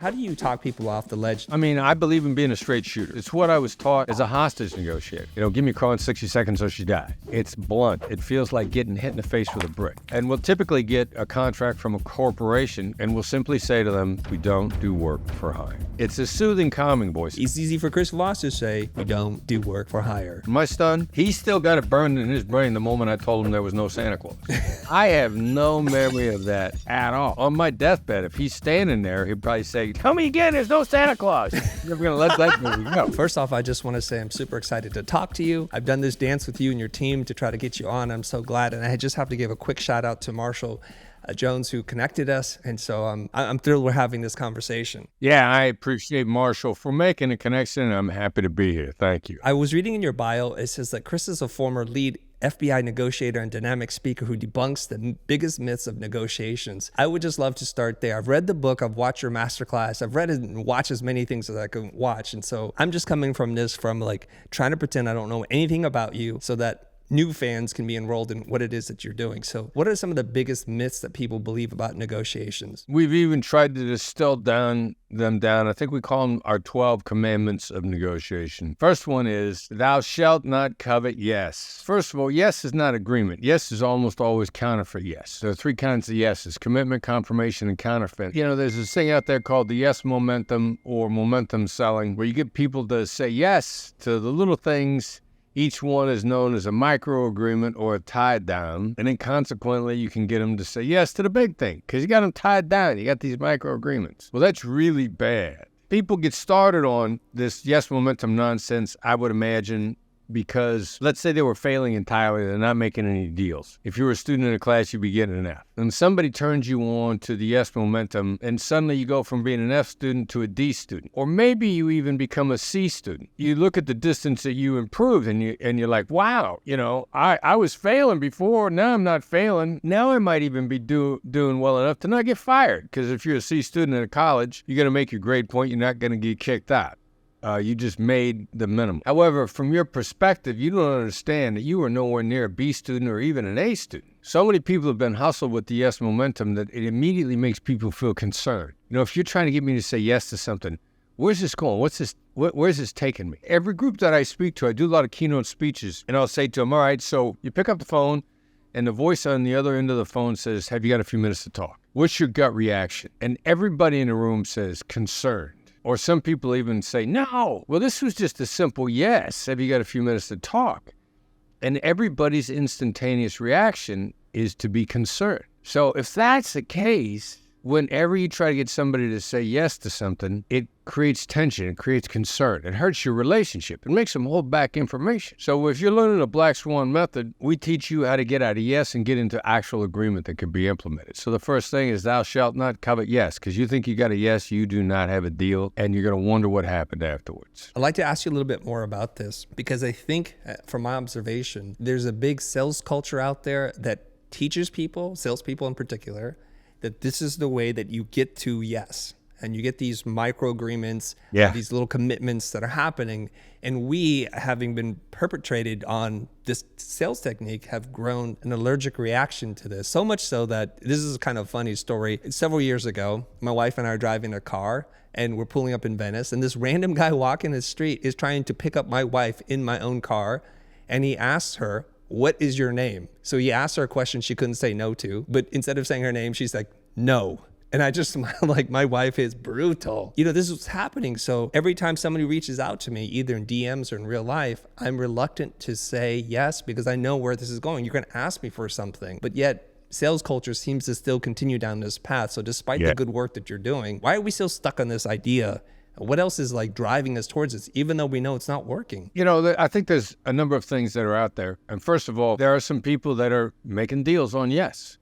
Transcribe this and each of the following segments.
How do you talk people off the ledge? I mean, I believe in being a straight shooter. It's what I was taught as a hostage negotiator. Give me a call in 60 seconds or she die. It's blunt. It feels like getting hit in the face with a brick. And we'll typically get a contract from a corporation and we'll simply say to them, we don't do work for hire. It's a soothing, calming voice. It's easy for Chris Voss to say, we don't do work for hire. My son, he still got it burned in his brain the moment I told him there was no Santa Claus. I have no memory of that at all. On my deathbed, if he's standing there, he'd probably say, tell me again, there's no Santa Claus. You're never gonna let that movie go. First off, I just want to say I'm super excited to talk to you. I've done this dance with you and your team to try to get you on. I'm so glad. And I just have to give a quick shout out to Marshall Jones, who connected us. And so I'm thrilled we're having this conversation. Yeah, I appreciate Marshall for making a connection. And I'm happy to be here. Thank you. I was reading in your bio, it says that Chris is a former lead FBI negotiator and dynamic speaker who debunks the biggest myths of negotiations. I would just love to start there. I've read the book, I've watched your masterclass, I've read it and watched as many things as I can watch. And so I'm just coming from this from like trying to pretend I don't know anything about you so that new fans can be enrolled in what it is that you're doing. So what are some of the biggest myths that people believe about negotiations? We've even tried to distill them down. I think we call them our 12 commandments of negotiation. First one is, thou shalt not covet yes. First of all, yes is not agreement. Yes is almost always counterfeit yes. There are three kinds of yeses: commitment, confirmation, and counterfeit. There's this thing out there called the yes momentum or momentum selling, where you get people to say yes to the little things. Each one is known as a micro agreement or a tied down. And then consequently, you can get them to say yes to the big thing because you got them tied down. You got these micro agreements. Well, that's really bad. People get started on this yes momentum nonsense, I would imagine, because let's say they were failing entirely, they're not making any deals. If you were a student in a class, you'd be getting an F. And somebody turns you on to the yes momentum, and suddenly you go from being an F student to a D student. Or maybe you even become a C student. You look at the distance that you improved, and you're like, wow, I was failing before, now I'm not failing. Now I might even be doing well enough to not get fired. Because if you're a C student at a college, you're going to make your grade point, you're not going to get kicked out. You just made the minimum. However, from your perspective, you don't understand that you are nowhere near a B student or even an A student. So many people have been hustled with the yes momentum that it immediately makes people feel concerned. If you're trying to get me to say yes to something, where's this going? Where's this taking me? Every group that I speak to, I do a lot of keynote speeches, and I'll say to them, all right, so you pick up the phone, and the voice on the other end of the phone says, have you got a few minutes to talk? What's your gut reaction? And everybody in the room says, concerned. Or some people even say, no, well, this was just a simple yes. Have you got a few minutes to talk? And everybody's instantaneous reaction is to be concerned. So if that's the case, whenever you try to get somebody to say yes to something, it creates tension, it creates concern, it hurts your relationship, it makes them hold back information. So if you're learning a Black Swan method, we teach you how to get out of yes and get into actual agreement that can be implemented. So the first thing is thou shalt not covet yes, because you think you got a yes, you do not have a deal, and you're going to wonder what happened afterwards. I'd like to ask you a little bit more about this, because I think from my observation, there's a big sales culture out there that teaches people, salespeople in particular, that this is the way that you get to yes. And you get these micro agreements, these little commitments that are happening. And we, having been perpetrated on this sales technique, have grown an allergic reaction to this. So much so that this is a kind of funny story. Several years ago, my wife and I are driving a car and we're pulling up in Venice. And this random guy walking the street is trying to pick up my wife in my own car. And he asks her, what is your name? So he asked her a question she couldn't say no to. But instead of saying her name, she's like, no. And I just smile like, my wife is brutal. This is what's happening. So every time somebody reaches out to me, either in DMs or in real life, I'm reluctant to say yes because I know where this is going. You're going to ask me for something. But yet sales culture seems to still continue down this path. So despite the good work that you're doing, why are we still stuck on this idea? What else is driving us towards this, even though we know it's not working? I think there's a number of things that are out there. And first of all, there are some people that are making deals on yes.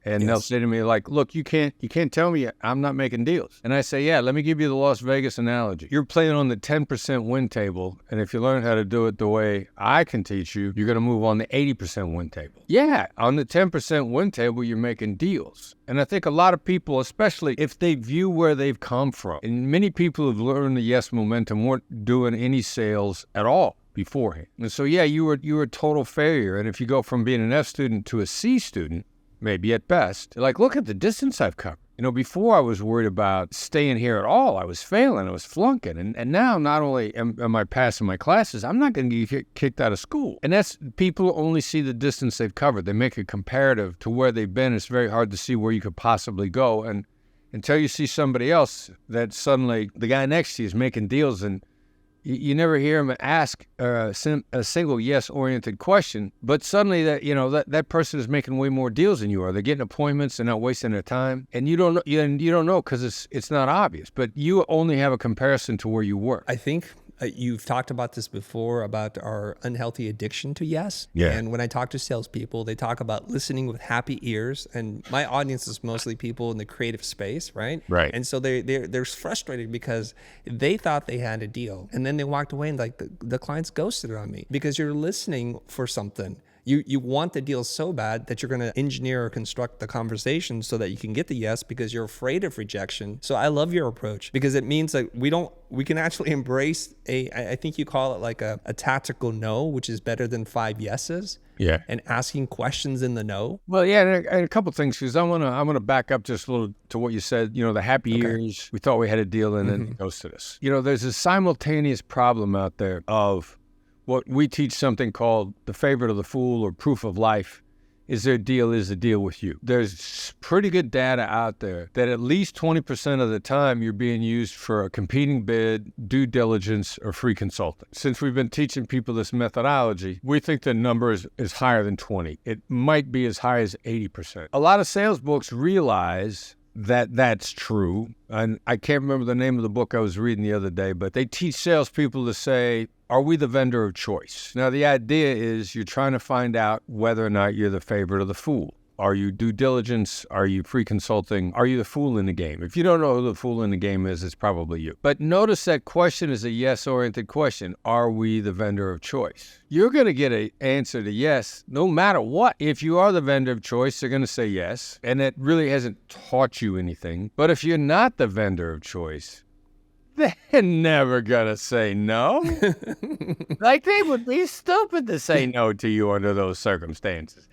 And they'll say to me like, look, you can't tell me I'm not making deals. And I say, yeah, let me give you the Las Vegas analogy. You're playing on the 10% win table. And if you learn how to do it the way I can teach you, you're going to move on the 80% win table. Yeah, on the 10% win table, you're making deals. And I think a lot of people, especially if they view where they've come from, and many people who've learned the yes momentum weren't doing any sales at all beforehand. And so, yeah, you were a total failure. And if you go from being an F student to a C student, maybe at best, like, look at the distance I've covered. Before I was worried about staying here at all. I was failing. I was flunking. And now not only am I passing my classes, I'm not going to get kicked out of school. And that's, people only see the distance they've covered. They make a comparative to where they've been. It's very hard to see where you could possibly go. And until you see somebody else that suddenly the guy next to you is making deals, and you never hear him ask a single yes-oriented question, but suddenly that person is making way more deals than you are. They're getting appointments, they're not wasting their time, and you don't know. You don't know because it's not obvious. But you only have a comparison to where you work. I think you've talked about this before, about our unhealthy addiction to yes. Yeah. And when I talk to salespeople, they talk about listening with happy ears. And my audience is mostly people in the creative space, right? Right. And so they're frustrated because they thought they had a deal, and then they walked away and like the clients ghosted on me because you're listening for something. You want the deal so bad that you're going to engineer or construct the conversation so that you can get the yes because you're afraid of rejection. So I love your approach because it means that we can actually embrace I think you call it like a tactical no, which is better than 5 yeses. Yeah. And asking questions in the no. Well, yeah, and a couple of things, because I want to back up just a little to what you said. The happy years, we thought we had a deal and then it ghosted us. There's a simultaneous problem out there of what we teach something called the favorite of the fool or proof of life. Is their deal is the deal with you. There's pretty good data out there that at least 20% of the time you're being used for a competing bid, due diligence, or free consulting. Since we've been teaching people this methodology, we think the number is higher than 20. It might be as high as 80%. A lot of sales books realize that that's true. And I can't remember the name of the book I was reading the other day, but they teach salespeople to say, are we the vendor of choice? Now, the idea is you're trying to find out whether or not you're the favorite of the fool. Are you due diligence? Are you free consulting? Are you the fool in the game? If you don't know who the fool in the game is, it's probably you. But notice that question is a yes-oriented question. Are we the vendor of choice? You're going to get an answer to yes, no matter what. If you are the vendor of choice, they're going to say yes, and that really hasn't taught you anything. But if you're not the vendor of choice, they're never going to say no. Like, they would be stupid to say no to you under those circumstances.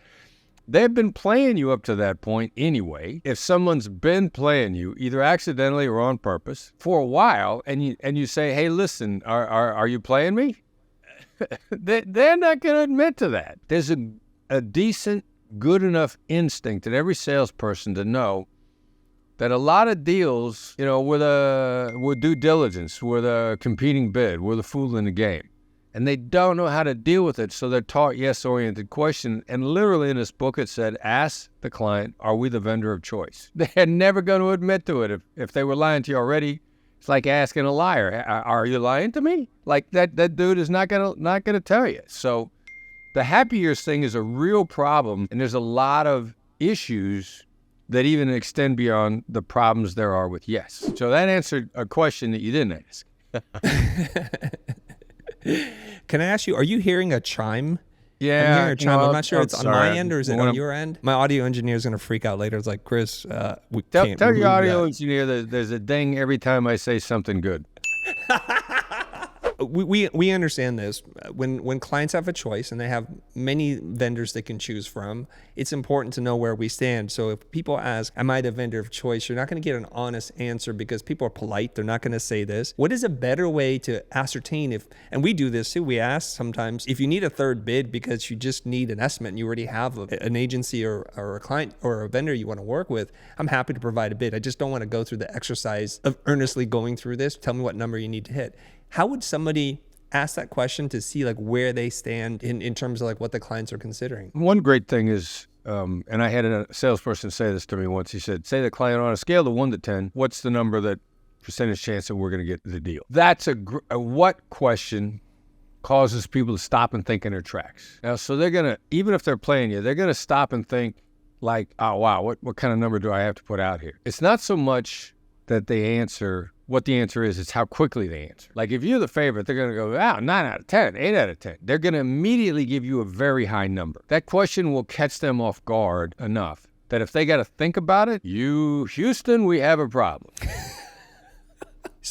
They've been playing you up to that point anyway. If someone's been playing you, either accidentally or on purpose, for a while, and you say, hey, listen, are you playing me? They're not going to admit to that. There's a decent, good enough instinct in every salesperson to know that a lot of deals, with due diligence, with a competing bid, we're the fool in the game. And they don't know how to deal with it, so they're taught yes-oriented question. And literally in this book it said, ask the client, are we the vendor of choice? They're never going to admit to it. If they were lying to you already, it's like asking a liar, are you lying to me? Like that dude is not gonna tell you. So the happy years thing is a real problem, and there's a lot of issues that even extend beyond the problems there are with yes. So that answered a question that you didn't ask. Can I ask you, are you hearing a chime? Yeah. I'm hearing a chime. I'm not sure it's on sorry. my end or is it on your end? My audio engineer is going to freak out later. It's like, Chris, we can't tell your audio that. engineer that there's a ding every time I say something good. We understand this. When clients have a choice and they have many vendors they can choose from, it's important to know where we stand. So if people ask, am I the vendor of choice? You're not going to get an honest answer because people are polite. They're not going to say this. What is a better way to ascertain if, and we do this too, we ask sometimes, if you need a third bid because you just need an estimate and you already have an agency or a client or a vendor you want to work with, I'm happy to provide a bid. I just don't want to go through the exercise of earnestly going through this. Tell me what number you need to hit. How would somebody ask that question to see like where they stand in terms of like what the clients are considering? One great thing is, and I had a salesperson say this to me once. He said, say the client on a scale of 1 to 10, what's the number that percentage chance that we're going to get the deal? That's a what question causes people to stop and think in their tracks. Now, so they're going to, even if they're playing you, they're going to stop and think like, oh, wow, what kind of number do I have to put out here? It's not so much that they answer what the answer is, it's how quickly they answer. Like if you're the favorite, they're going to go, 9 out of 10, 8 out of 10. They're going to immediately give you a very high number. That question will catch them off guard enough that if they got to think about it, Houston, we have a problem.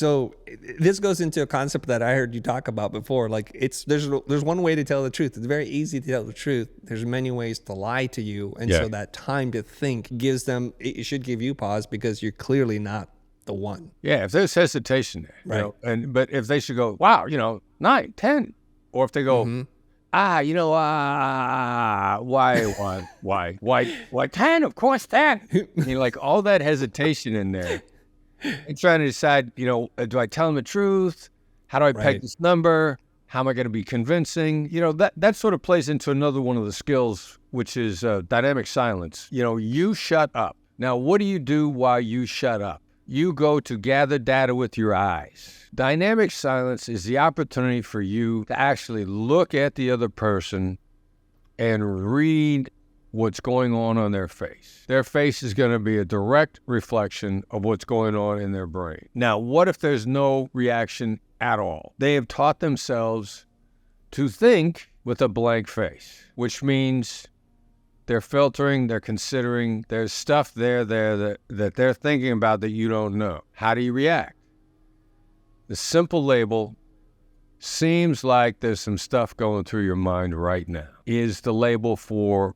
So this goes into a concept that I heard you talk about before. Like there's one way to tell the truth. It's very easy to tell the truth. There's many ways to lie to you. And so that time to think it should give you pause because you're clearly not the one. Yeah, if there's hesitation there, right. But if they should go, wow, 9, 10, or if they go, why 10? Of course 10. Like all that hesitation in there. And trying to decide, do I tell them the truth? How do I peg this number? How am I going to be convincing? That sort of plays into another one of the skills, which is dynamic silence. You shut up. Now, what do you do while you shut up? You go to gather data with your eyes. Dynamic silence is the opportunity for you to actually look at the other person and read what's going on their face. Their face is going to be a direct reflection of what's going on in their brain. Now, what if there's no reaction at all? They have taught themselves to think with a blank face, which means they're filtering, they're considering, there's stuff there that they're thinking about that you don't know. How do you react? The simple label seems like there's some stuff going through your mind right now is the label for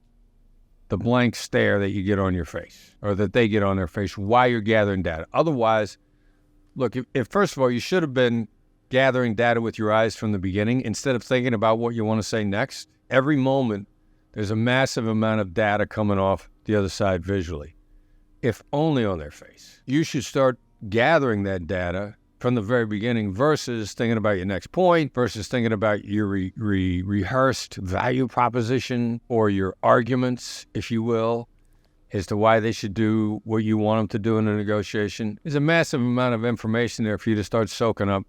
the blank stare that you get on your face or that they get on their face while you're gathering data. Otherwise, look, if first of all, you should have been gathering data with your eyes from the beginning instead of thinking about what you want to say next. Every moment, there's a massive amount of data coming off the other side visually, if only on their face. You should start gathering that data from the very beginning versus thinking about your next point, versus thinking about your rehearsed value proposition or your arguments, if you will, as to why they should do what you want them to do in a negotiation. There's a massive amount of information there for you to start soaking up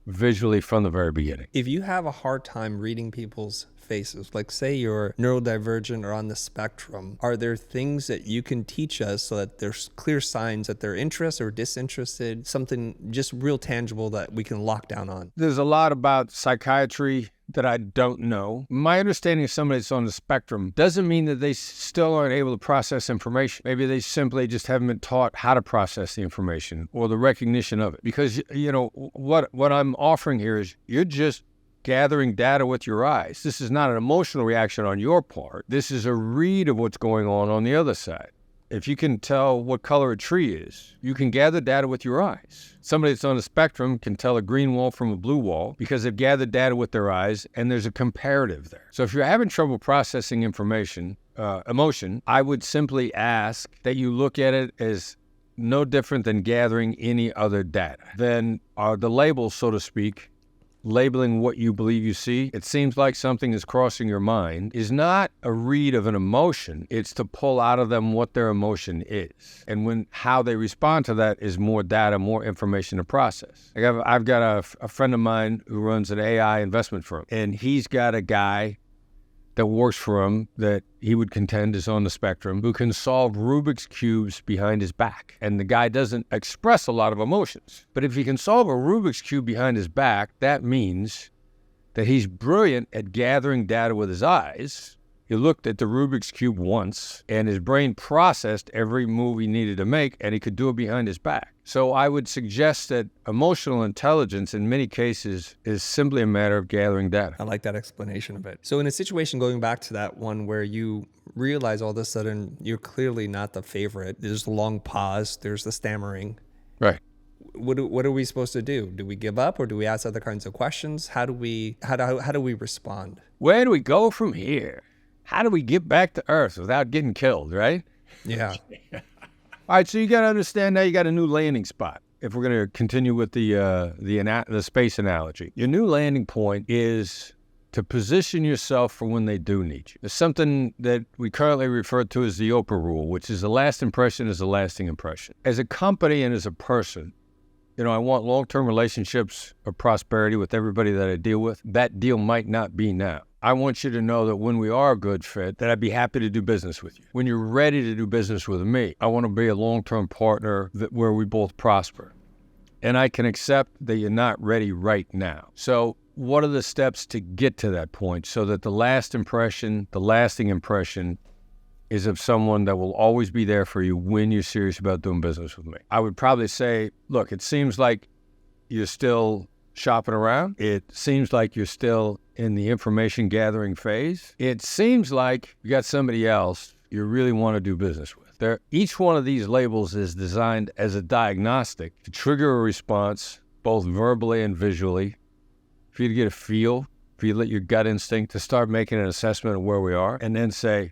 visually from the very beginning. If you have a hard time reading people's faces, like say you're neurodivergent or on the spectrum, are there things that you can teach us so that there's clear signs that they're interested or disinterested, something just real tangible that we can lock down on? There's a lot about psychiatry that I don't know. My understanding of somebody that's on the spectrum doesn't mean that they still aren't able to process information. Maybe they simply just haven't been taught how to process the information or the recognition of it. Because, what I'm offering here is you're just gathering data with your eyes. This is not an emotional reaction on your part. This is a read of what's going on the other side. If you can tell what color a tree is, you can gather data with your eyes. Somebody that's on the spectrum can tell a green wall from a blue wall because they've gathered data with their eyes and there's a comparative there. So if you're having trouble processing emotion, I would simply ask that you look at it as no different than gathering any other data. Then the labels, so to speak, labeling what you believe you see, it seems like something is crossing your mind, is not a read of an emotion. It's to pull out of them what their emotion is. And how they respond to that is more data, more information to process. I've got a friend of mine who runs an AI investment firm, and he's got a guy that works for him that he would contend is on the spectrum who can solve Rubik's Cubes behind his back. And the guy doesn't express a lot of emotions. But if he can solve a Rubik's Cube behind his back, that means that he's brilliant at gathering data with his eyes. He looked at the Rubik's Cube once, and his brain processed every move he needed to make, and he could do it behind his back. So I would suggest that emotional intelligence, in many cases, is simply a matter of gathering data. I like that explanation of it. So in a situation, going back to that one where you realize all of a sudden you're clearly not the favorite, there's the long pause, there's the stammering. Right. What are we supposed to do? Do we give up or do we ask other kinds of questions? How do we respond? Where do we go from here? How do we get back to Earth without getting killed, right? Yeah. All right, so you got to understand now you got a new landing spot. If we're going to continue with the space analogy, your new landing point is to position yourself for when they do need you. There's something that we currently refer to as the Oprah rule, which is the last impression is a lasting impression. As a company and as a person, I want long-term relationships of prosperity with everybody that I deal with. That deal might not be now. I want you to know that when we are a good fit, that I'd be happy to do business with you. When you're ready to do business with me, I want to be a long-term partner where we both prosper. And I can accept that you're not ready right now. So what are the steps to get to that point so that the lasting impression is of someone that will always be there for you when you're serious about doing business with me? I would probably say, look, it seems like you're still shopping around. It seems like you're still in the information gathering phase. It seems like you got somebody else you really want to do business with. Each one of these labels is designed as a diagnostic to trigger a response, both verbally and visually, for you to get a feel, for you to let your gut instinct to start making an assessment of where we are, and then say,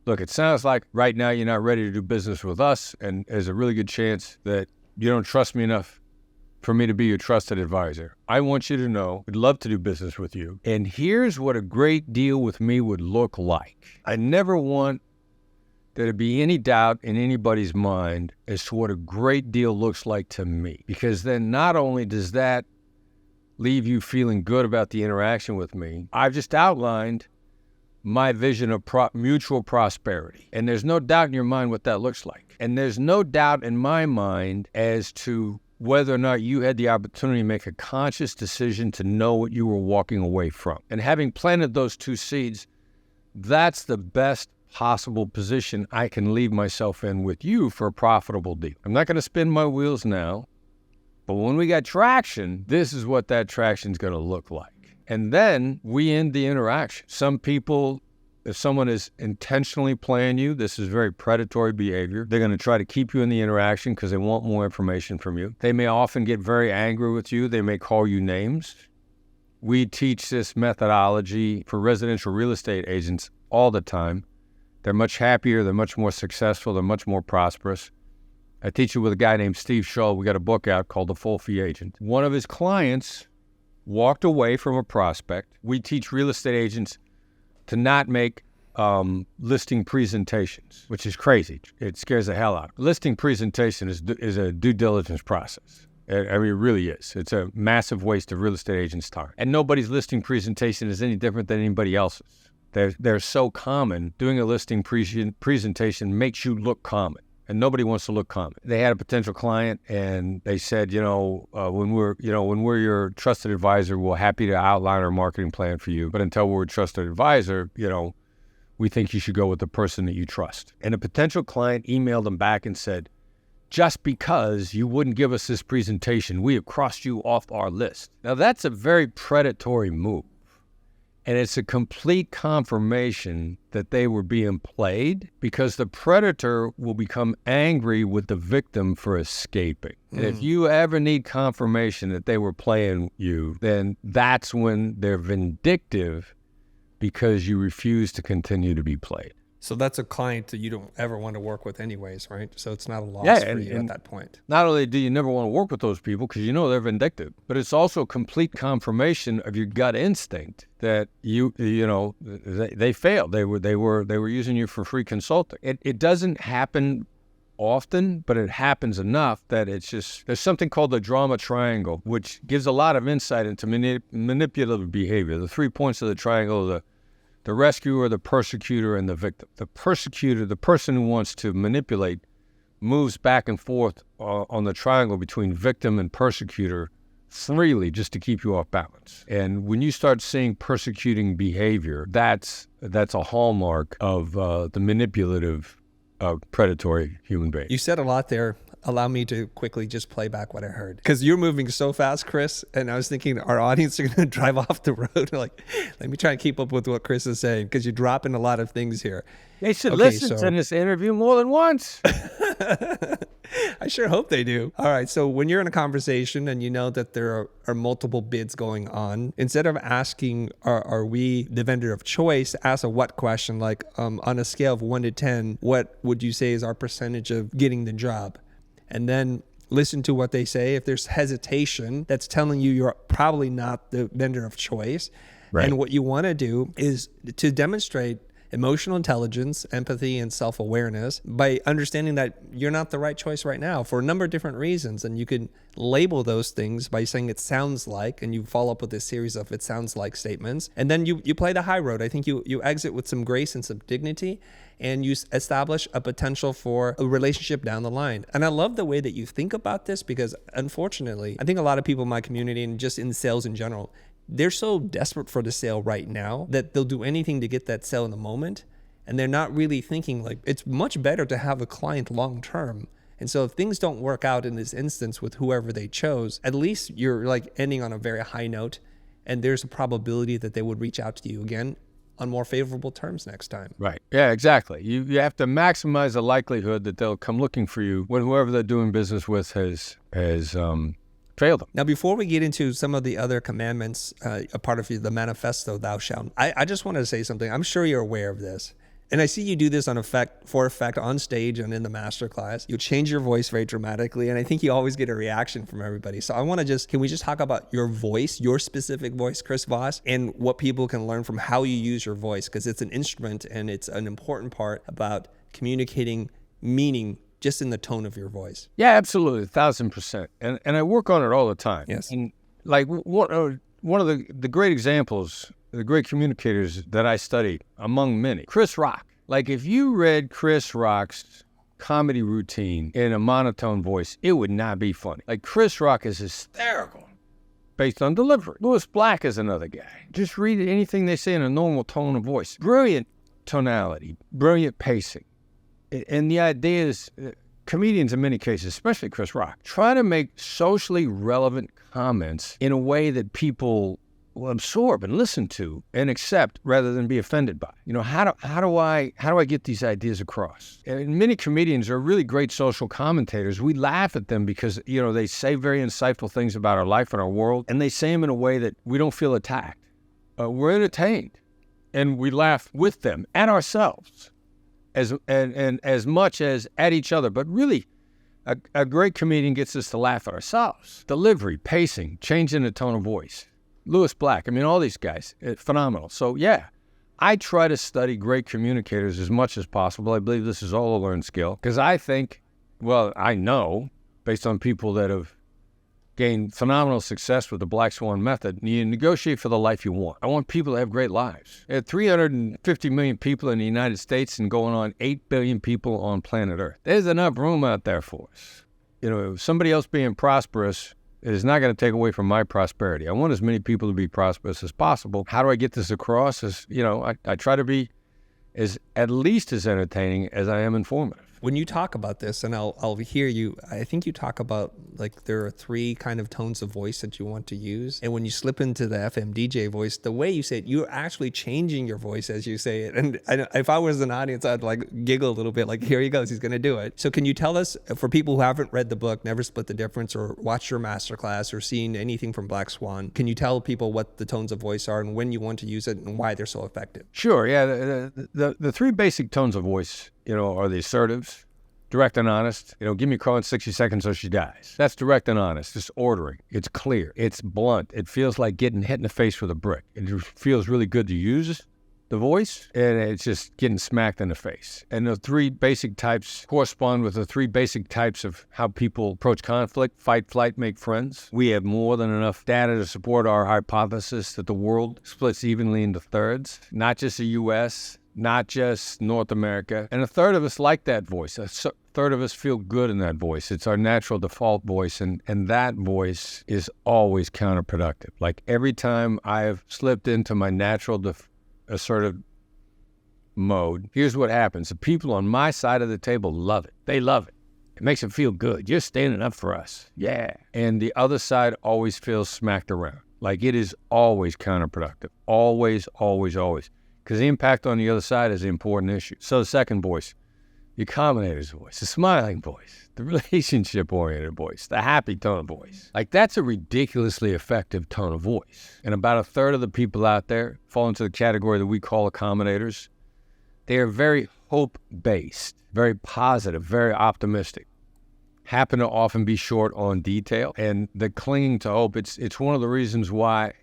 look, it sounds like right now you're not ready to do business with us, and there's a really good chance that you don't trust me enough for me to be your trusted advisor. I want you to know I'd love to do business with you. And here's what a great deal with me would look like. I never want there to be any doubt in anybody's mind as to what a great deal looks like to me. Because then not only does that leave you feeling good about the interaction with me, I've just outlined my vision of mutual prosperity. And there's no doubt in your mind what that looks like. And there's no doubt in my mind as to whether or not you had the opportunity to make a conscious decision to know what you were walking away from. And having planted those two seeds, that's the best possible position I can leave myself in with you for a profitable deal. I'm not going to spin my wheels now, but when we got traction, this is what that traction is going to look like. And then we end the interaction. Some people, if someone is intentionally playing you, this is very predatory behavior. They're going to try to keep you in the interaction because they want more information from you. They may often get very angry with you. They may call you names. We teach this methodology for residential real estate agents all the time. They're much happier. They're much more successful. They're much more prosperous. I teach it with a guy named Steve Shull. We got a book out called The Full Fee Agent. One of his clients walked away from a prospect. We teach real estate agents to not make listing presentations, which is crazy. It scares the hell out of me. Listing presentation is a due diligence process. I mean, it really is. It's a massive waste of real estate agents' time. And nobody's listing presentation is any different than anybody else's. They're so common. Doing a listing presentation makes you look common, and nobody wants to look common. They had a potential client, and they said, when we're your trusted advisor, we're happy to outline our marketing plan for you. But until we're a trusted advisor, we think you should go with the person that you trust. And a potential client emailed them back and said, just because you wouldn't give us this presentation, we have crossed you off our list. Now, that's a very predatory move. And it's a complete confirmation that they were being played, because the predator will become angry with the victim for escaping. And if you ever need confirmation that they were playing you, then that's when they're vindictive because you refuse to continue to be played. So that's a client that you don't ever want to work with anyways, right? So it's not a loss for you at that point. Not only do you never want to work with those people because they're vindictive, but it's also complete confirmation of your gut instinct that they failed. They were using you for free consulting. It doesn't happen often, but it happens enough that there's something called the drama triangle, which gives a lot of insight into manipulative behavior. The 3 points of the triangle, the rescuer, the persecutor, and the victim. The persecutor, the person who wants to manipulate, moves back and forth on the triangle between victim and persecutor freely just to keep you off balance. And when you start seeing persecuting behavior, that's a hallmark of the manipulative, predatory human being. You said a lot there. Allow me to quickly just play back what I heard. Because you're moving so fast, Chris, and I was thinking our audience are going to drive off the road. Like, let me try and keep up with what Chris is saying, because you're dropping a lot of things here. They should listen to this interview more than once. I sure hope they do. All right, so when you're in a conversation and you know that there are multiple bids going on, instead of asking, are we the vendor of choice, ask a what question, like on a scale of 1 to 10, what would you say is our percentage of getting the job? And then listen to what they say. If there's hesitation, that's telling you you're probably not the vendor of choice. Right. And what you want to do is to demonstrate emotional intelligence, empathy, and self-awareness by understanding that you're not the right choice right now for a number of different reasons. And you can label those things by saying it sounds like, and you follow up with a series of it sounds like statements. And then you play the high road. I think you exit with some grace and some dignity, and you establish a potential for a relationship down the line. And I love the way that you think about this, because unfortunately, I think a lot of people in my community and just in sales in general, they're so desperate for the sale right now that they'll do anything to get that sale in the moment. And they're not really thinking, like, it's much better to have a client long-term And so if things don't work out in this instance with whoever they chose, at least you're like ending on a very high note, and there's a probability that they would reach out to you again on more favorable terms next time. Right. Yeah, exactly. You have to maximize the likelihood that they'll come looking for you when whoever they're doing business with has failed them. Now, before we get into some of the other commandments, a part of the manifesto, thou shalt, I just wanted to say something. I'm sure you're aware of this. And I see you do this for effect on stage and in the masterclass. You change your voice very dramatically, and I think you always get a reaction from everybody. So I want to can we just talk about your voice, your specific voice, Chris Voss, and what people can learn from how you use your voice, because it's an instrument and it's an important part about communicating meaning just in the tone of your voice. Yeah, absolutely, 1,000%. And I work on it all the time. Yes. And like one of the great examples, the great communicators that I study, among many, Chris Rock. Like if you read Chris Rock's comedy routine in a monotone voice, it would not be funny. Like Chris Rock is hysterical based on delivery. Louis Black is another guy. Just read anything they say in a normal tone of voice. Brilliant tonality, brilliant pacing. And the idea is, comedians in many cases, especially Chris Rock, try to make socially relevant comments in a way that people will absorb and listen to and accept rather than be offended by. You know, how do I get these ideas across? And many comedians are really great social commentators. We laugh at them because, you know, they say very insightful things about our life and our world, and they say them in a way that we don't feel attacked. We're entertained, and we laugh with them and ourselves as much as at each other. But really, a great comedian gets us to laugh at ourselves. Delivery, pacing, changing the tone of voice. Louis Black, I mean, all these guys, phenomenal. So yeah, I try to study great communicators as much as possible. I believe this is all a learned skill because I think, well, I know based on people that have gained phenomenal success with the Black Swan method, you negotiate for the life you want. I want people to have great lives. There are 350 million people in the United States and going on 8 billion people on planet Earth. There's enough room out there for us. You know, somebody else being prosperous is not going to take away from my prosperity. I want as many people to be prosperous as possible. How do I get this across? As you know, I try to be at least as entertaining as I am informative. When you talk about this, and I'll hear you, I think you talk about like there are 3 kind of tones of voice that you want to use. And when you slip into the FM DJ voice, the way you say it, you're actually changing your voice as you say it. And if I was an audience, I'd like giggle a little bit like, here he goes, he's going to do it. So can you tell us, for people who haven't read the book, Never Split the Difference, or watched your masterclass or seen anything from Black Swan, can you tell people what the tones of voice are and when you want to use it and why they're so effective? Sure, yeah. The 3 basic tones of voice, you know, are the assertives, direct and honest. You know, give me a call in 60 seconds or she dies. That's direct and honest. It's ordering. It's clear. It's blunt. It feels like getting hit in the face with a brick. It feels really good to use the voice, and it's just getting smacked in the face. And the 3 basic types correspond with the 3 basic types of how people approach conflict: fight, flight, make friends. We have more than enough data to support our hypothesis that the world splits evenly into thirds, not just the U.S., not just North America. And a third of us like that voice. A third of us feel good in that voice. It's our natural default voice, and that voice is always counterproductive. Like every time I have slipped into my natural assertive mode, here's what happens. The people on my side of the table love it. They love it. It makes them feel good. You're standing up for us. Yeah. And the other side always feels smacked around. Like it is always counterproductive. Always, always, always. Because the impact on the other side is the important issue. So the second voice, the accommodator's voice, the smiling voice, the relationship-oriented voice, the happy tone of voice. Like that's a ridiculously effective tone of voice. And about a third of the people out there fall into the category that we call accommodators. They are very hope-based, very positive, very optimistic. Happen to often be short on detail. And the clinging to hope, it's one of the reasons why.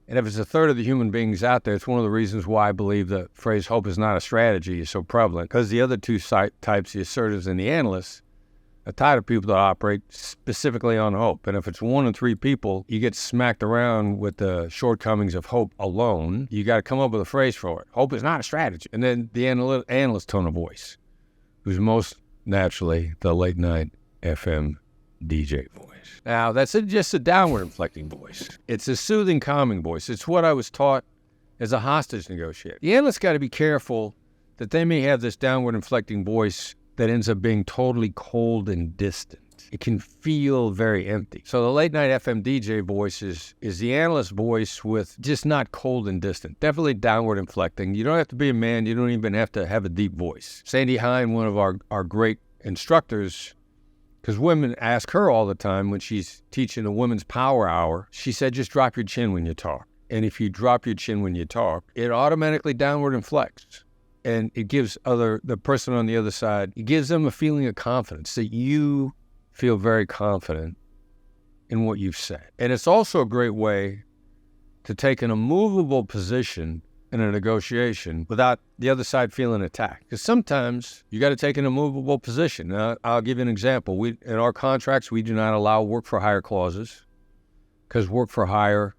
And if it's a third of the human beings out there, it's one of the reasons why I believe the phrase hope is not a strategy is so prevalent. Because the other 2 types, the assertives and the analysts, are tired of people that operate specifically on hope. And if it's 1 in 3 people, you get smacked around with the shortcomings of hope alone. You got to come up with a phrase for it. Hope is not a strategy. And then the analyst tone of voice, who's most naturally the late night FM DJ voice. Now, that's just a downward inflecting voice. It's a soothing, calming voice. It's what I was taught as a hostage negotiator. The analysts got to be careful that they may have this downward inflecting voice that ends up being totally cold and distant. It can feel very empty. So the late night FM DJ voice is the analyst voice with just not cold and distant, definitely downward inflecting. You don't have to be a man. You don't even have to have a deep voice. Sandy Hine, one of our great instructors, because women ask her all the time when she's teaching a women's power hour, she said, just drop your chin when you talk. And if you drop your chin when you talk, it automatically downward inflects. And it gives the person on the other side, it gives them a feeling of confidence that you feel very confident in what you've said. And it's also a great way to take an immovable position in a negotiation without the other side feeling attacked. Because sometimes you got to take an immovable position. Now, I'll give you an example. In our contracts, we do not allow work for hire clauses because work for hire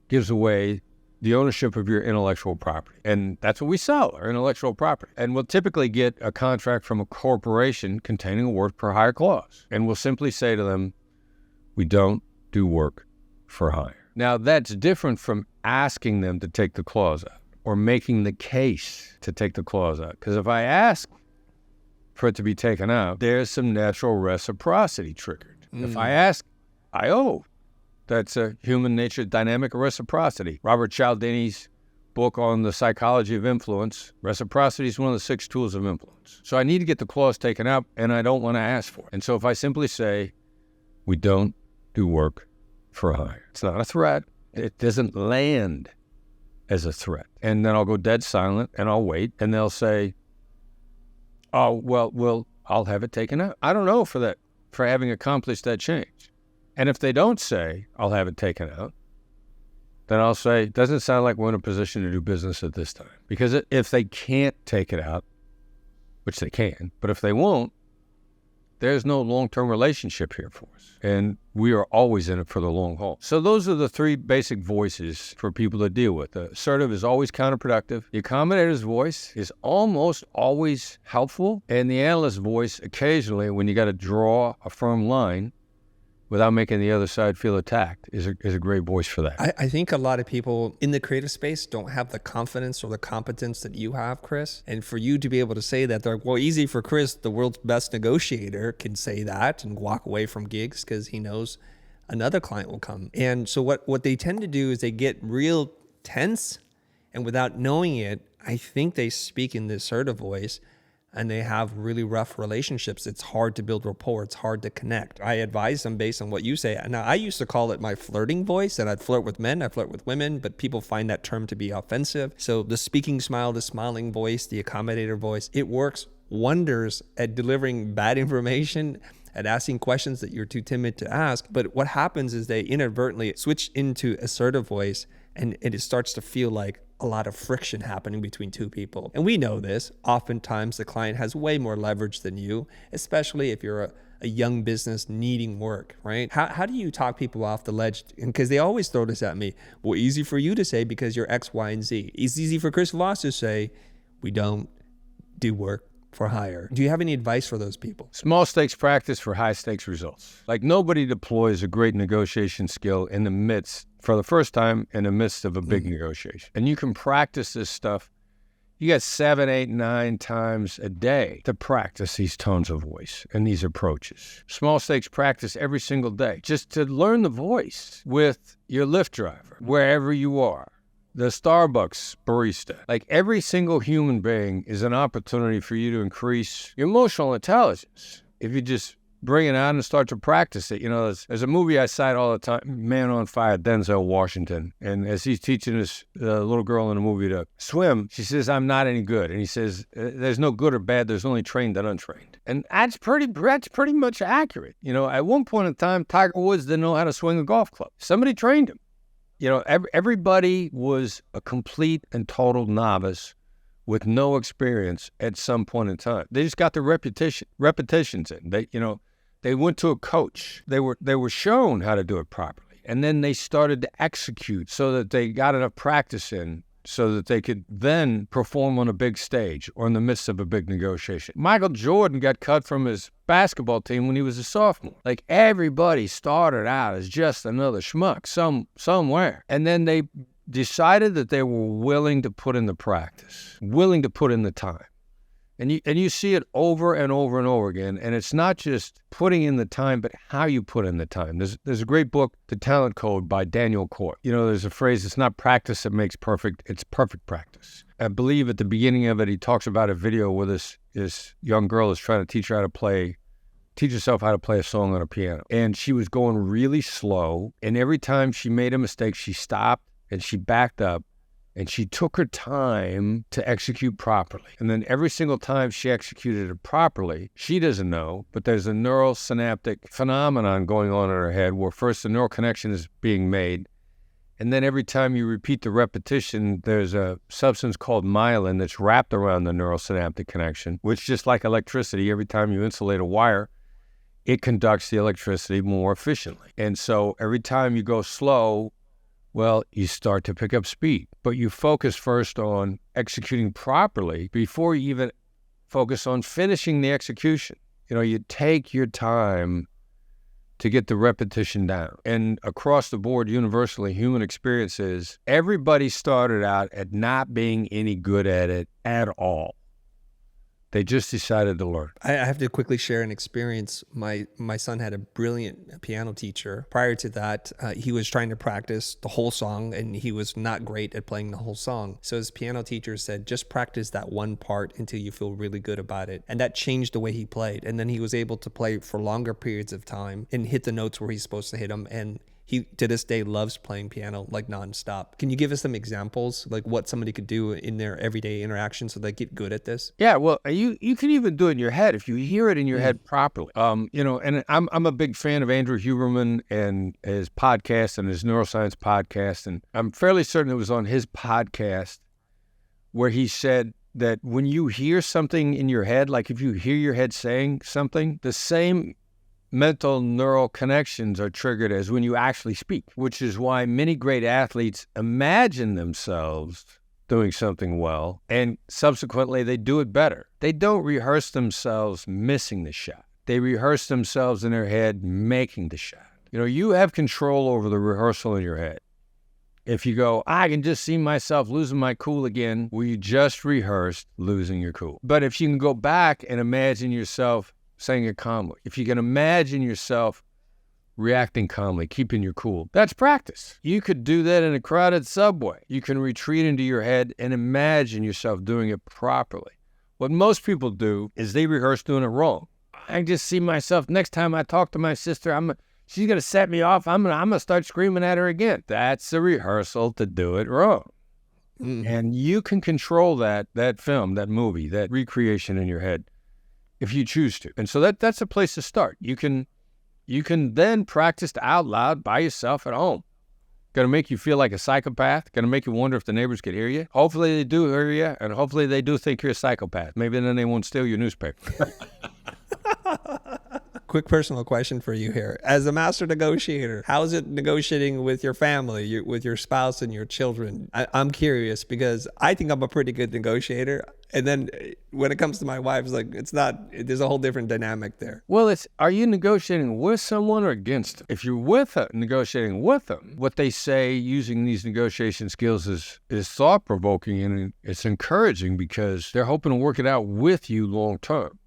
gives away the ownership of your intellectual property. And that's what we sell, our intellectual property. And we'll typically get a contract from a corporation containing a work for hire clause. And we'll simply say to them, we don't do work for hire. Now, that's different from asking them to take the clause out or making the case to take the clause out. Because if I ask for it to be taken out, there's some natural reciprocity triggered. If I ask, I owe. That's a human nature dynamic of reciprocity. Robert Cialdini's book on the psychology of influence, reciprocity is one of the 6 tools of influence. So I need to get the clause taken out, and I don't want to ask for it. And so if I simply say, we don't do work for hire, it's not a threat. It doesn't land as a threat. And then I'll go dead silent, and I'll wait, and they'll say, oh, well, I'll have it taken out. I don't know for having accomplished that change. And if they don't say, I'll have it taken out, then I'll say, it doesn't sound like we're in a position to do business at this time. Because if they can't take it out, which they can, but if they won't, there's no long-term relationship here for us. And we are always in it for the long haul. So those are the 3 basic voices for people to deal with. The assertive is always counterproductive. The accommodator's voice is almost always helpful. And the analyst's voice, occasionally, when you got to draw a firm line, without making the other side feel attacked, is a great voice for that. I think a lot of people in the creative space don't have the confidence or the competence that you have, Chris. And for you to be able to say that, they're like, well, easy for Chris, the world's best negotiator, can say that and walk away from gigs because he knows another client will come. And so what they tend to do is they get real tense, and without knowing it, I think they speak in the assertive voice, and they have really rough relationships. It's hard to build rapport. It's hard to connect. I advise them based on what you say. Now, I used to call it my flirting voice, and I'd flirt with men, I flirt with women, but people find that term to be offensive. So the speaking smile, the smiling voice, the accommodator voice, it works wonders at delivering bad information, at asking questions that you're too timid to ask. But what happens is they inadvertently switch into assertive voice, and it starts to feel like a lot of friction happening between 2 people. And we know this. Oftentimes the client has way more leverage than you, especially if you're a young business needing work, right? How do you talk people off the ledge? Because they always throw this at me. Well, easy for you to say because you're X, Y, and Z. It's easy for Chris Voss to say, we don't do work for hire. Do you have any advice for those people? Small stakes practice for high stakes results. Like, nobody deploys a great negotiation skill for the first time in the midst of a big negotiation. And you can practice this stuff. You got 7, 8, 9 times a day to practice these tones of voice and these approaches. Small stakes practice every single day, just to learn the voice with your Lyft driver, wherever you are. The Starbucks barista. Like, every single human being is an opportunity for you to increase your emotional intelligence. If you just bring it out and start to practice it. You know, there's a movie I cite all the time, Man on Fire, Denzel Washington. And as he's teaching this little girl in the movie to swim, she says, I'm not any good. And he says, there's no good or bad, there's only trained and untrained. And that's pretty much accurate. You know, at one point in time, Tiger Woods didn't know how to swing a golf club. Somebody trained him. You know, everybody was a complete and total novice with no experience at some point in time. They just got their repetitions in. They went to a coach. They were shown how to do it properly. And then they started to execute so that they got enough practice in so that they could then perform on a big stage or in the midst of a big negotiation. Michael Jordan got cut from his basketball team when he was a sophomore. Like, everybody started out as just another schmuck somewhere. And then they decided that they were willing to put in the practice, willing to put in the time. And you see it over and over and over again. And it's not just putting in the time, but how you put in the time. There's a great book, The Talent Code by Daniel Court. You know, there's a phrase, it's not practice that makes perfect, it's perfect practice. I believe at the beginning of it, he talks about a video where this young girl is trying to teach herself how to play a song on a piano. And she was going really slow. And every time she made a mistake, she stopped and she backed up. And she took her time to execute properly. And then every single time she executed it properly, she doesn't know, but there's a neural synaptic phenomenon going on in her head where first the neural connection is being made. And then every time you repeat the repetition, there's a substance called myelin that's wrapped around the neural synaptic connection, which just like electricity, every time you insulate a wire, it conducts the electricity more efficiently. And so every time you go slow, well, you start to pick up speed, but you focus first on executing properly before you even focus on finishing the execution. You know, you take your time to get the repetition down. And across the board, universally, human experience is everybody started out at not being any good at it at all. They just decided to learn. I have to quickly share an experience. My son had a brilliant piano teacher. Prior to that, he was trying to practice the whole song, and he was not great at playing the whole song. So his piano teacher said, just practice that one part until you feel really good about it. And that changed the way he played. And then he was able to play for longer periods of time and hit the notes where he's supposed to hit them. And he, to this day, loves playing piano like nonstop. Can you give us some examples, like what somebody could do in their everyday interaction so they get good at this? Yeah, well, you can even do it in your head if you hear it in your head properly. You know, and I'm a big fan of Andrew Huberman and his podcast and his Neuroscience podcast, and I'm fairly certain it was on his podcast where he said that when you hear something in your head, like if you hear your head saying something, the same mental neural connections are triggered as when you actually speak, which is why many great athletes imagine themselves doing something well, and subsequently they do it better. They don't rehearse themselves missing the shot. They rehearse themselves in their head making the shot. You know, you have control over the rehearsal in your head. If you go, I can just see myself losing my cool again, well, you just rehearsed losing your cool. But if you can go back and imagine yourself saying it calmly, if you can imagine yourself reacting calmly, keeping your cool, that's practice. You could do that in a crowded subway. You can retreat into your head and imagine yourself doing it properly. What most people do is they rehearse doing it wrong. I just see myself, next time I talk to my sister, she's going to set me off. I'm going to start screaming at her again. That's a rehearsal to do it wrong. And you can control that film, that movie, that recreation in your head if you choose to. And so that's a place to start. You can then practice out loud by yourself at home. Going to make you feel like a psychopath. Going to make you wonder if the neighbors could hear you. Hopefully they do hear you, and hopefully they do think you're a psychopath. Maybe then they won't steal your newspaper. Quick personal question for you here. As a master negotiator, how is it negotiating with your family, with your spouse and your children? I'm curious because I think I'm a pretty good negotiator. And then when it comes to my wife, it's like, it's not, there's a whole different dynamic there. Well, are you negotiating with someone or against them? If you're negotiating with them, what they say using these negotiation skills is thought-provoking, and it's encouraging because they're hoping to work it out with you long-term.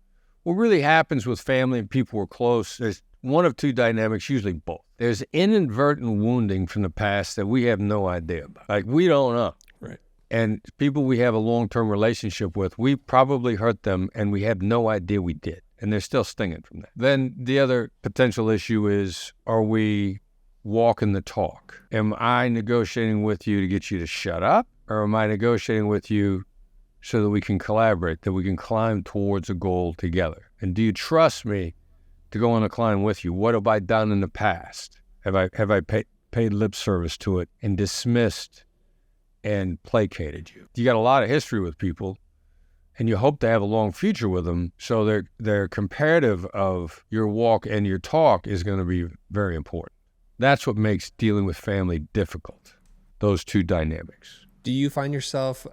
What really happens with family and people who are close, there's one of two dynamics, usually both. There's inadvertent wounding from the past that we have no idea about. Like, we don't know. Right. And people we have a long-term relationship with, we probably hurt them and we have no idea we did. And they're still stinging from that. Then the other potential issue is, are we walking the talk? Am I negotiating with you to get you to shut up? Or am I negotiating with you so that we can collaborate, that we can climb towards a goal together? And do you trust me to go on a climb with you? What have I done in the past? Have I paid lip service to it and dismissed and placated you? You got a lot of history with people, and you hope to have a long future with them, so their comparative of your walk and your talk is going to be very important. That's what makes dealing with family difficult, those two dynamics. Do you find yourself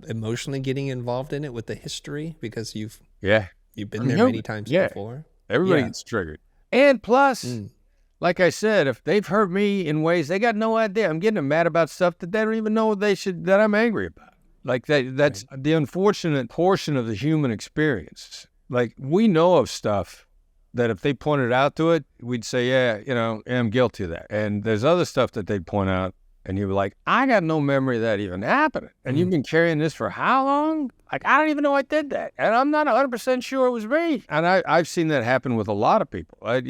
emotionally getting involved in it with the history because you've been there many times before? Everybody gets triggered. And plus, like I said, if they've hurt me in ways they got no idea, I'm getting them mad about stuff that they don't even know that I'm angry about. Like that's the unfortunate portion of the human experience. Like, we know of stuff that if they pointed out to it, we'd say, yeah, I'm guilty of that. And there's other stuff that they'd point out, and you'd be like, I got no memory of that even happening. And you've been carrying this for how long? Like, I don't even know I did that. And I'm not 100% sure it was me. And I've seen that happen with a lot of people. I've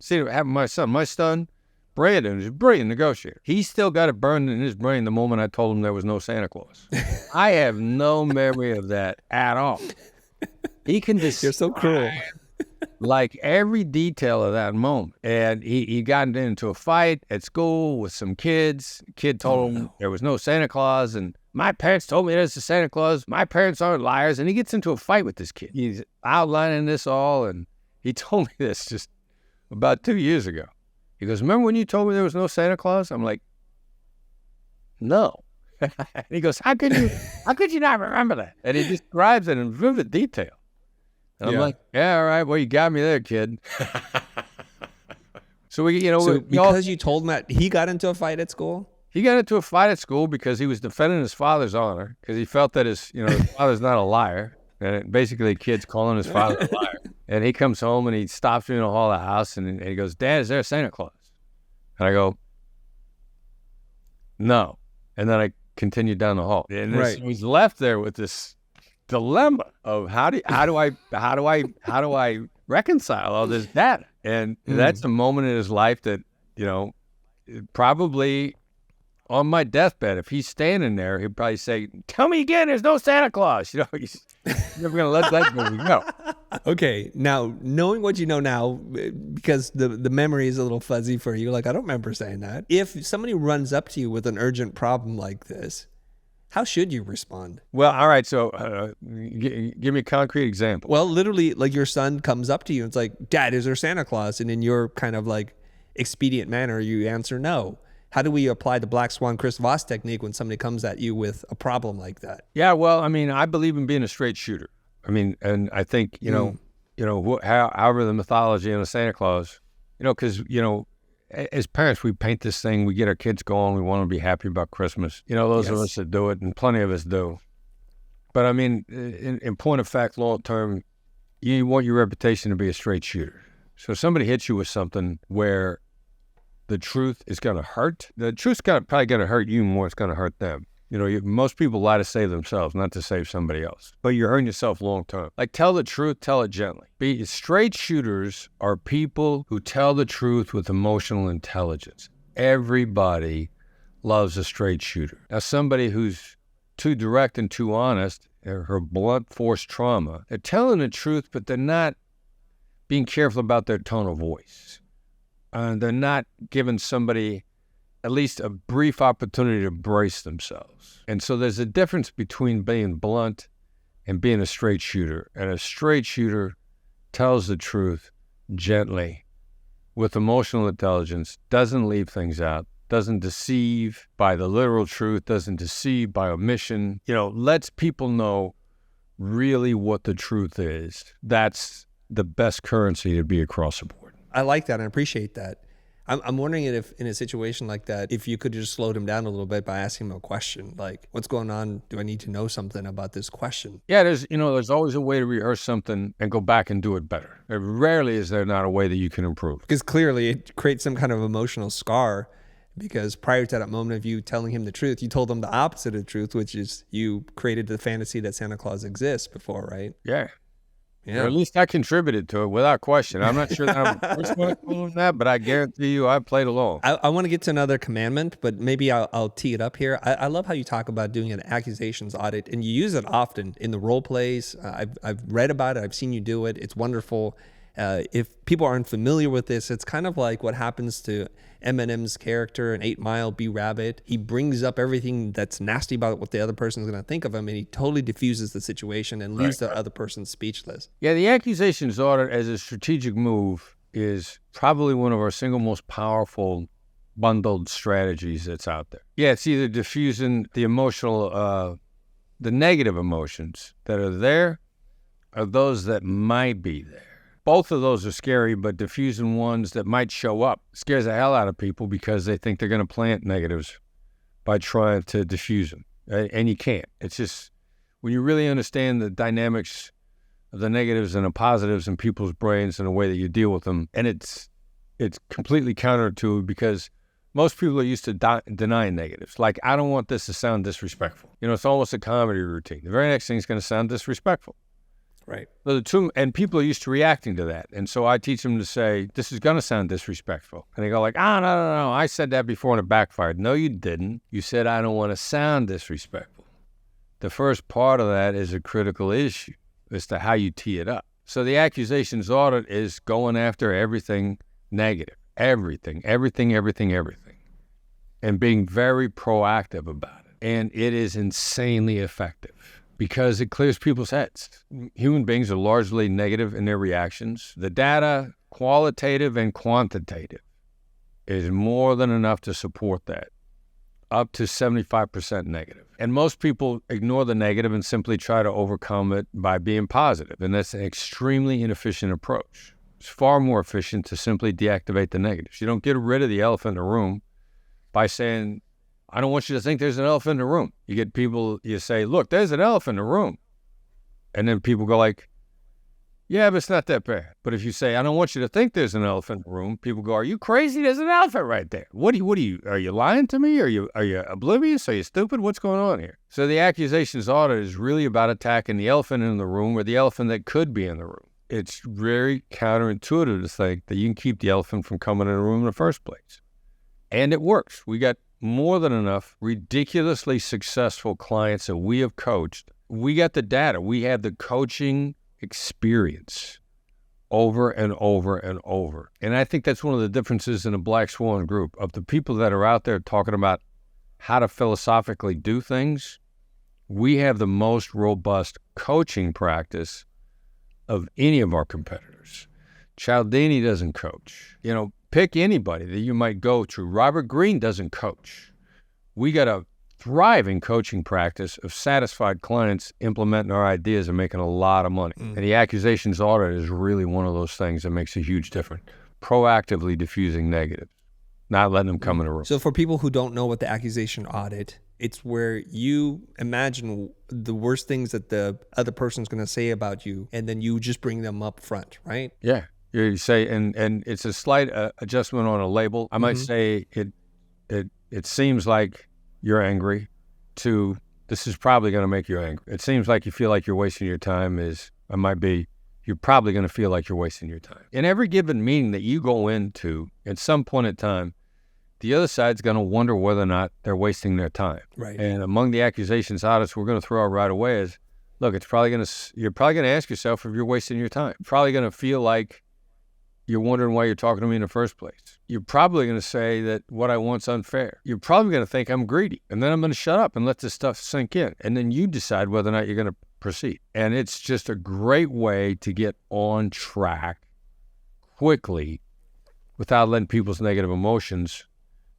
seen it happen with my son. My son, Brandon, is a brilliant negotiator. He still got it burned in his brain the moment I told him there was no Santa Claus. I have no memory of that at all. He can describe, You're so cruel. like, every detail of that moment. And he got into a fight at school with some kids. The kid told him there was no Santa Claus, and my parents told me there's a Santa Claus. My parents aren't liars. And he gets into a fight with this kid. He's outlining this all, and he told me this just about 2 years ago. He goes, remember when you told me there was no Santa Claus? I'm like, no. And he goes, how could you not remember that? And he describes it in vivid detail. And I'm like, yeah, all right. Well, you got me there, kid. So you told him that he got into a fight at school? He got into a fight at school because he was defending his father's honor, because he felt that his father's not a liar. And basically, the kid's calling his father a liar. And he comes home and he stops me in the hall of the house and he goes, Dad, is there a Santa Claus? And I go, no. And then I continued down the hall. And he's left there with this dilemma of how do I reconcile all this data? And that's the moment in his life that, probably on my deathbed, if he's standing there, he'd probably say, tell me again, there's no Santa Claus. He's never going to let that go. Okay, now, knowing what you know now, because the memory is a little fuzzy for you, like, I don't remember saying that. If somebody runs up to you with an urgent problem like this, how should you respond? Well, all right, so give me a concrete example. Well, literally, like, your son comes up to you and it's like, Dad, is there Santa Claus? And in your kind of like expedient manner, you answer no. How do we apply the Black Swan Chris Voss technique when somebody comes at you with a problem like that? Yeah, well, I believe in being a straight shooter. And I think, however the mythology of a Santa Claus, because, as parents, we paint this thing, we get our kids going, we want to be happy about Christmas. Those of us that do it, and plenty of us do. But in point of fact, long term, you want your reputation to be a straight shooter. So if somebody hits you with something where the truth is going to hurt, the truth's probably going to hurt you more, it's going to hurt them. Most people lie to save themselves, not to save somebody else. But you're hurting yourself long term. Like, tell the truth, tell it gently. Straight shooters are people who tell the truth with emotional intelligence. Everybody loves a straight shooter. Now, somebody who's too direct and too honest, her blunt force trauma, they're telling the truth, but they're not being careful about their tone of voice. They're not giving somebody at least a brief opportunity to brace themselves. And so there's a difference between being blunt and being a straight shooter. And a straight shooter tells the truth gently, with emotional intelligence, doesn't leave things out, doesn't deceive by the literal truth, doesn't deceive by omission, lets people know really what the truth is. That's the best currency to be across the board. I like that and I appreciate that. I'm wondering if in a situation like that, if you could just slow him down a little bit by asking him a question, like, what's going on? Do I need to know something about this question? Yeah, there's always a way to rehearse something and go back and do it better. Rarely is there not a way that you can improve. Because clearly it creates some kind of emotional scar, because prior to that moment of you telling him the truth, you told him the opposite of the truth, which is you created the fantasy that Santa Claus exists before, right? Yeah. Or at least I contributed to it without question. I'm not sure that I'm the first one doing that, but I guarantee you I played along. I want to get to another commandment, but maybe I'll tee it up here. I love how you talk about doing an accusations audit, and you use it often in the role plays. I've read about it. I've seen you do it. It's wonderful. If people aren't familiar with this, it's kind of like what happens to Eminem's character in 8 Mile, B Rabbit. He brings up everything that's nasty about what the other person is going to think of him, and he totally diffuses the situation and leaves the other person speechless. Yeah, the accusations audit as a strategic move is probably one of our single most powerful bundled strategies that's out there. Yeah, it's either diffusing the emotional, the negative emotions that are there, or those that might be there. Both of those are scary, but diffusing ones that might show up scares the hell out of people because they think they're going to plant negatives by trying to diffuse them. And you can't. It's just, when you really understand the dynamics of the negatives and the positives in people's brains and the way that you deal with them, and it's completely counter to, because most people are used to denying negatives. Like, I don't want this to sound disrespectful. It's almost a comedy routine. The very next thing is going to sound disrespectful. Right. So and people are used to reacting to that. And so I teach them to say, this is going to sound disrespectful. And they go like, no, I said that before and it backfired. No, you didn't. You said, I don't want to sound disrespectful. The first part of that is a critical issue as to how you tee it up. So the accusations audit is going after everything negative, everything, and being very proactive about it. And it is insanely effective, because it clears people's heads. Human beings are largely negative in their reactions. The data, qualitative and quantitative, is more than enough to support that, up to 75% negative. And most people ignore the negative and simply try to overcome it by being positive, and that's an extremely inefficient approach. It's far more efficient to simply deactivate the negatives. You don't get rid of the elephant in the room by saying, I don't want you to think there's an elephant in the room. You get people, you say, look, there's an elephant in the room. And then people go like, yeah, but it's not that bad. But if you say, I don't want you to think there's an elephant in the room, people go, are you crazy? There's an elephant right there. Are you lying to me? Are you oblivious? Are you stupid? What's going on here? So the accusations audit is really about attacking the elephant in the room, or the elephant that could be in the room. It's very counterintuitive to think that you can keep the elephant from coming in the room in the first place. And it works. We got more than enough ridiculously successful clients that we have coached. We got the data. We have the coaching experience over and over and over. And I think that's one of the differences in the Black Swan Group. Of the people that are out there talking about how to philosophically do things, we have the most robust coaching practice of any of our competitors. Cialdini doesn't coach. Pick anybody that you might go to. Robert Greene doesn't coach. We got a thriving coaching practice of satisfied clients implementing our ideas and making a lot of money. And the accusations audit is really one of those things that makes a huge difference. Proactively diffusing negatives, not letting them come in a room. So for people who don't know what the accusation audit, it's where you imagine the worst things that the other person's going to say about you, and then you just bring them up front, right? Yeah. You say, and it's a slight adjustment on a label. I might say it seems like you're angry, to this is probably going to make you angry. It seems like you feel like you're wasting your time you're probably going to feel like you're wasting your time. In every given meeting that you go into, at some point in time, the other side's going to wonder whether or not they're wasting their time. Right. And among the accusations audits we're going to throw out right away is, look, you're probably going to ask yourself if you're wasting your time. You're probably going to feel like you're wondering why you're talking to me in the first place. You're probably going to say that what I want's unfair. You're probably going to think I'm greedy. And then I'm going to shut up and let this stuff sink in. And then you decide whether or not you're going to proceed. And it's just a great way to get on track quickly without letting people's negative emotions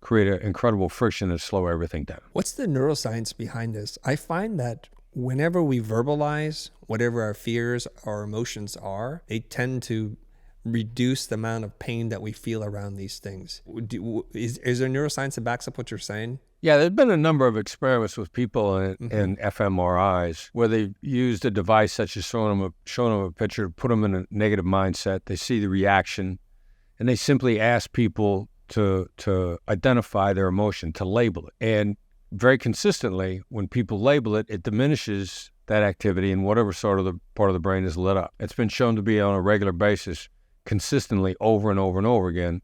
create an incredible friction and slow everything down. What's the neuroscience behind this? I find that whenever we verbalize whatever our fears, our emotions are, they tend to reduce the amount of pain that we feel around these things. Is there neuroscience that backs up what you're saying? Yeah, there's been a number of experiments with people in fMRIs where they've used a device such as showing them a picture, put them in a negative mindset. They see the reaction, and they simply ask people to identify their emotion, to label it. And very consistently, when people label it, it diminishes that activity in whatever sort of the part of the brain is lit up. It's been shown to be on a regular basis, consistently over and over and over again,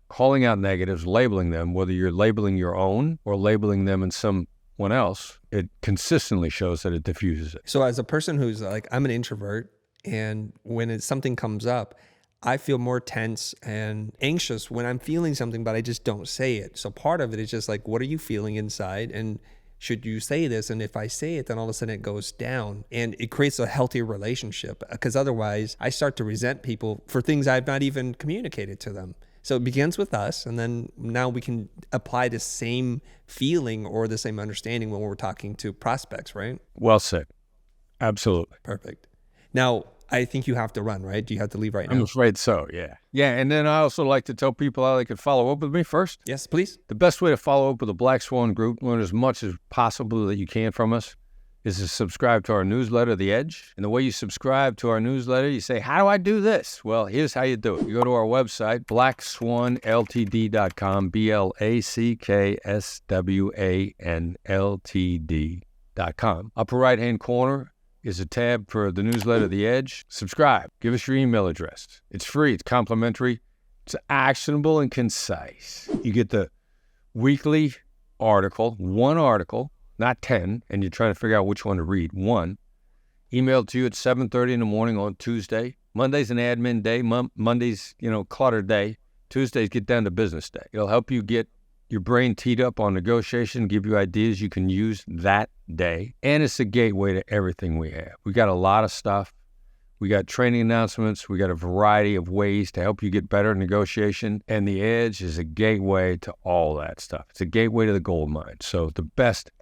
calling out negatives, labeling them, whether you're labeling your own or labeling them in someone else, it consistently shows that it diffuses it. So as a person who's like, I'm an introvert, and when something comes up, I feel more tense and anxious when I'm feeling something, but I just don't say it. So part of it is just like, what are you feeling inside? And should you say this? And if I say it, then all of a sudden it goes down, and it creates a healthier relationship, because otherwise I start to resent people for things I've not even communicated to them. So it begins with us, and then now we can apply the same feeling or the same understanding when we're talking to prospects, right? Well said. Absolutely. Perfect. Now, I think you have to run, right? Do you have to leave right now? I'm afraid so, yeah. Yeah, and then I also like to tell people how they can follow up with me first. Yes, please. The best way to follow up with the Black Swan Group, learn as much as possible that you can from us, is to subscribe to our newsletter, The Edge. And the way you subscribe to our newsletter, you say, how do I do this? Well, here's how you do it. You go to our website, blackswanltd.com, blackswanltd.com. Upper right-hand corner is a tab for the newsletter, The Edge. Subscribe. Give us your email address. It's free. It's complimentary. It's actionable and concise. You get the weekly article, one article, not 10, and you're trying to figure out which one to read. One, emailed to you at 7:30 in the morning on Tuesday. Monday's an admin day. Monday's, clutter day. Tuesdays get down to business day. It'll help you get your brain teed up on negotiation, give you ideas you can use that day. And it's a gateway to everything we have. We got a lot of stuff. We got training announcements. We got a variety of ways to help you get better at negotiation. And The Edge is a gateway to all that stuff. It's a gateway to the gold mine. So the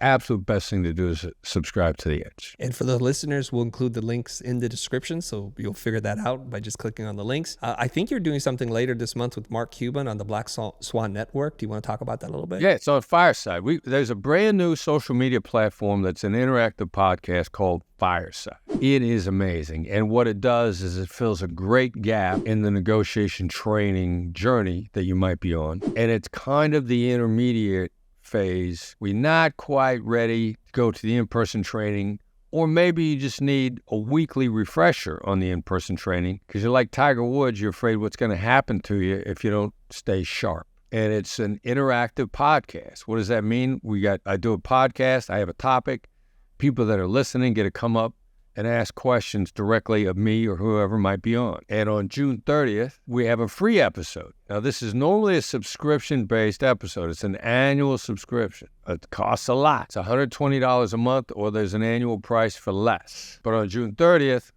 absolute best thing to do is subscribe to The Edge. And for the listeners, we'll include the links in the description. So you'll figure that out by just clicking on the links. I think you're doing something later this month with Mark Cuban on the Black Swan Network. Do you want to talk about that a little bit? Yeah, it's on Fireside. There's a brand new social media platform that's an interactive podcast called Fireside. It is amazing. And what it does is it fills a great gap in the negotiation training journey that you might be on. And it's kind of the intermediate phase. We're not quite ready to go to the in-person training, or maybe you just need a weekly refresher on the in-person training because you're like Tiger Woods. You're afraid what's going to happen to you if you don't stay sharp. And it's an interactive podcast. What does that mean? I do a podcast. I have a topic. People that are listening get to come up and ask questions directly of me or whoever might be on. And on June 30th, we have a free episode. Now, this is normally a subscription-based episode. It's an annual subscription. It costs a lot. It's $120 a month, or there's an annual price for less. But on June 30th,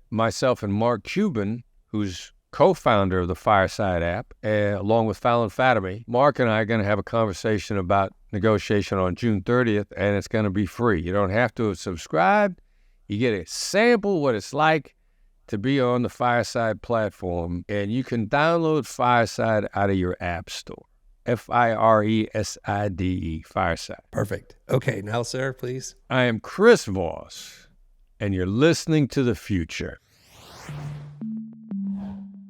myself and Mark Cuban, who's co-founder of the Fireside app, along with Fallon Fatamy, Mark and I are going to have a conversation about negotiation on June 30th, and it's going to be free. You don't have to have subscribed. You get a sample what it's like to be on the Fireside platform, and you can download Fireside out of your app store. Fireside, Fireside. Perfect. Okay, now, sir, please. I am Chris Voss, and you're listening to The Future.